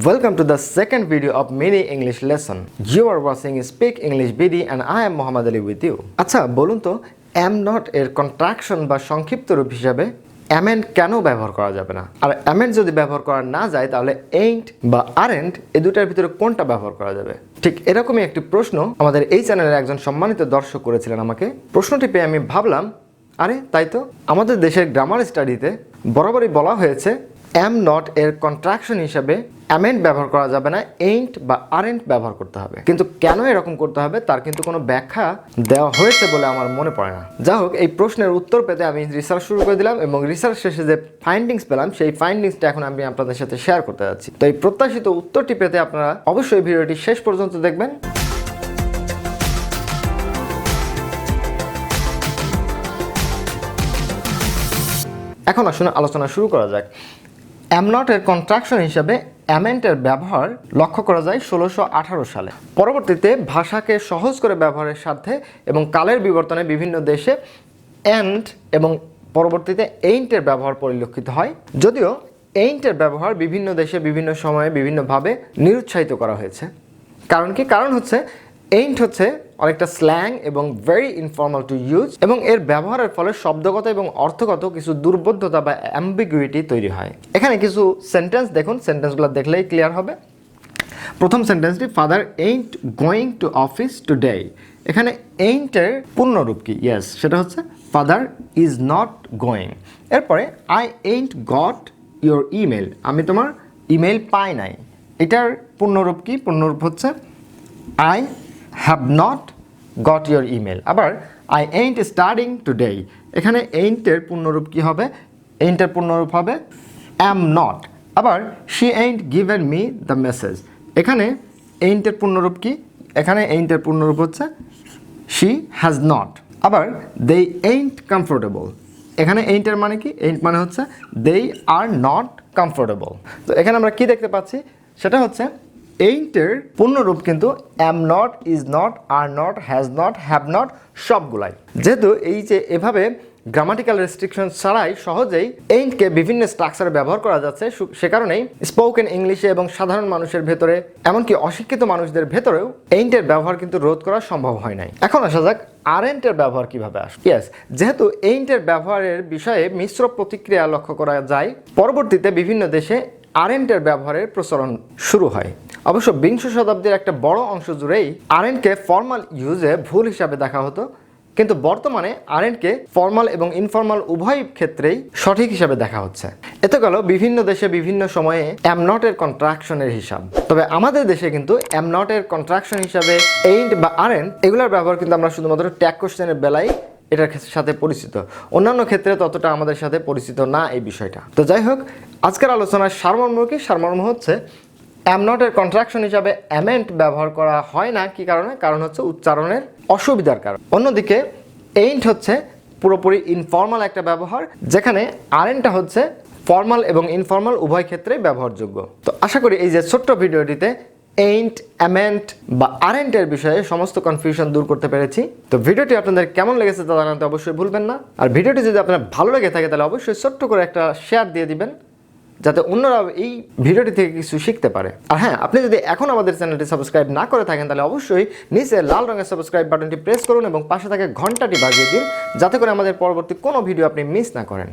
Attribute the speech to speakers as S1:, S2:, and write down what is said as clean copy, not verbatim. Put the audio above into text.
S1: Welcome to the second video of mini English lesson. You are watching Speak English BD and I am Mohammad Ali with you. আচ্ছা বলুন তো am not এর contraction বা সংক্ষিপ্ত রূপ হিসাবে amn't কেন ব্যবহার করা যাবে না? আর amn't যদি ব্যবহার করা না যায় তাহলে ain't বা aren't এই দুটার ভিতরে কোনটা ব্যবহার করা যাবে? ঠিক এরকমই একটি প্রশ্ন আমাদের এই চ্যানেলের একজন সম্মানিত দর্শক করেছিলেন আমাকে। প্রশ্নটি পেয়ে আমি ভাবলাম আরে তাই তো আমাদের দেশের গ্রামার স্টাডিতে বরাবরই বলা হয়েছে am not এর কন্ট্রাকশন হিসাবে amn't ব্যবহার করা যাবে না, ain't বা aren't ব্যবহার করতে হবে। কিন্তু কেন এরকম করতে হবে তার কিন্তু কোনো ব্যাখ্যা দেওয়া হয়েছে বলে আমার মনে পড়ে না। যাই হোক, এই প্রশ্নের উত্তর পেতে আমি রিসার্চ শুরু করে দিলাম এবং রিসার্চ শেষে যে ফাইন্ডিংস পেলাম সেই ফাইন্ডিংসটা এখন আমি আপনাদের সাথে শেয়ার করতে যাচ্ছি। তো এই প্রত্যাশিত উত্তরটি পেতে আপনারা অবশ্যই ভিডিওটি শেষ পর্যন্ত দেখবেন। এখন আসুন আলোচনা শুরু করা যাক। am not এর কন্ট্রাকশন হিসাবে amn't এর ব্যবহার লক্ষ্য করা যায় 1618 সালে। পরবর্তীতে ভাষাকে সহজ করে ব্যবহারের স্বার্থে এবং কালের বিবর্তনে বিভিন্ন দেশে and এবং পরবর্তীতে ain't এর ব্যবহার পরিলক্ষিত হয়। যদিও ain't এর ব্যবহার বিভিন্ন দেশে বিভিন্ন সময়ে বিভিন্নভাবে নিরুৎসাহিত করা হয়েছে। কারণ কি? কারণ হচ্ছে ain't হচ্ছে অনেকটা স্ল্যাং এবং ভেরি ইনফর্মাল টু ইউজ এবং এর ব্যবহারের ফলে শব্দগত এবং অর্থগত কিছু দুর্বোধ্যতা বা অ্যাম্বিগুইটি তৈরি হয়। এখানে কিছু সেন্টেন্স দেখুন, সেন্টেন্সগুলো দেখলেই ক্লিয়ার হবে। প্রথম সেন্টেন্সটি father ain't going to office today. এখানে ain't এর পূর্ণরূপ কি? ইয়েস, সেটা হচ্ছে ফাদার ইজ নট গোয়িং। এরপরে I ain't got your email. আমি তোমার ইমেল পাই নাই। এটার পূর্ণরূপ কি? পূর্ণরূপ হচ্ছে I have not got your email। আবার I ain't studying today। এখানে ain't এর পূর্ণরূপ কি হবে? ain't এর পূর্ণরূপ হবে am not। আবার she ain't given me the message। এখানে ain't এর পূর্ণরূপ কি? এখানে ain't এর পূর্ণরূপ হচ্ছে she has not। আবার they ain't comfortable। এখানে ain't এর মানে কি? ain't মানে হচ্ছে they are not comfortable। তো এখানে আমরা কি দেখতে পাচ্ছি? সেটা হচ্ছে ain't এর পূর্ণরূপ কিন্তু am not, is not, are not, has not, have not সবগুলাই। যেহেতু এই যে এভাবে গ্রামাটিক্যাল রেস্ট্রিকশন ছাড়াই সহজেই ain't-কে বিভিন্ন স্ট্রাকচারে ব্যবহার করা যাচ্ছে, সে কারণেই স্পোকেন ইংলিশে এবং সাধারণ মানুষের ভেতরে এমনকি অশিক্ষিত মানুষদের ভেতরেও ain't-এর ব্যবহার কিন্তু রোধ করা সম্ভব হয় নাই। এখন আসা যাক aren't-এর ব্যবহার কিভাবে আসে। ইয়েস, যেহেতু ain't-এর ব্যবহারের বিষয়ে মিশ্র প্রতিক্রিয়া লক্ষ্য করা যায়, পরবর্তীতে বিভিন্ন দেশে aren't-এর ব্যবহারের প্রচলন শুরু হয়। অবশ্য বিংশ শতাব্দীর একটা বড় অংশ জুড়েই aren't-কে ফর্মাল ইউজে ভুল হিসাবে দেখা হতো, কিন্তু বর্তমানে aren't-কে ফর্মাল এবং ইনফর্মাল উভয় ক্ষেত্রেই সঠিক হিসাবে দেখা হচ্ছে। এতে গেল বিভিন্ন দেশে বিভিন্ন সময়ে am not এর কন্ট্রাকশনের হিসাব। তবে আমাদের দেশে কিন্তু am not এর কন্ট্রাকশন হিসাবে ain't বা aren't এগুলোর ব্যবহার কিন্তু আমরা শুধুমাত্র ট্যাগ কোশ্চেনের বেলায় এটার সাথে পরিচিত, অন্যান্য ক্ষেত্রে ততটা আমাদের সাথে পরিচিত না এই বিষয়টা। তো যাই হোক, আজকের আলোচনার সারমর্ম কি? সারমর্ম হচ্ছে am not এর কন্ট্রাকশন হিসাবে amn't ব্যবহার করা হয় না। কি কারণে? কারণ হচ্ছে উচ্চারণের অসুবিধার কারণ। অন্যদিকে ain't হচ্ছে পুরোপুরি ইনফর্মাল একটা ব্যবহার, যেখানে aren't হচ্ছে ফর্মাল এবং ইনফর্মাল উভয় ক্ষেত্রেই ব্যবহারযোগ্য। তো আশা করি এই যে ছোট্ট ভিডিওটিতে ain't, amn't বা aren't এর বিষয়ে সমস্ত কনফিউশন দূর করতে পেরেছি। তো ভিডিওটি আপনাদের কেমন লেগেছে তা জানাতে অবশ্যই ভুলবেন না। আর ভিডিওটি যদি আপনার ভালো লেগে থাকে তাহলে অবশ্যই ছোট্ট করে একটা শেয়ার দিয়ে দিবেন, যাতে অন্যরা এই ভিডিওটি থেকে কিছু শিখতে পারে। আর হ্যাঁ, আপনি যদি এখন আমাদের চ্যানেলটি সাবস্ক্রাইব না করে থাকেন তাহলে অবশ্যই নিচে লাল রঙের সাবস্ক্রাইব বাটনটি প্রেস করুন এবং পাশে থাকা ঘন্টাটি বাজিয়ে দিন, যাতে করে আমাদের পরবর্তী কোনো ভিডিও আপনি মিস না করেন।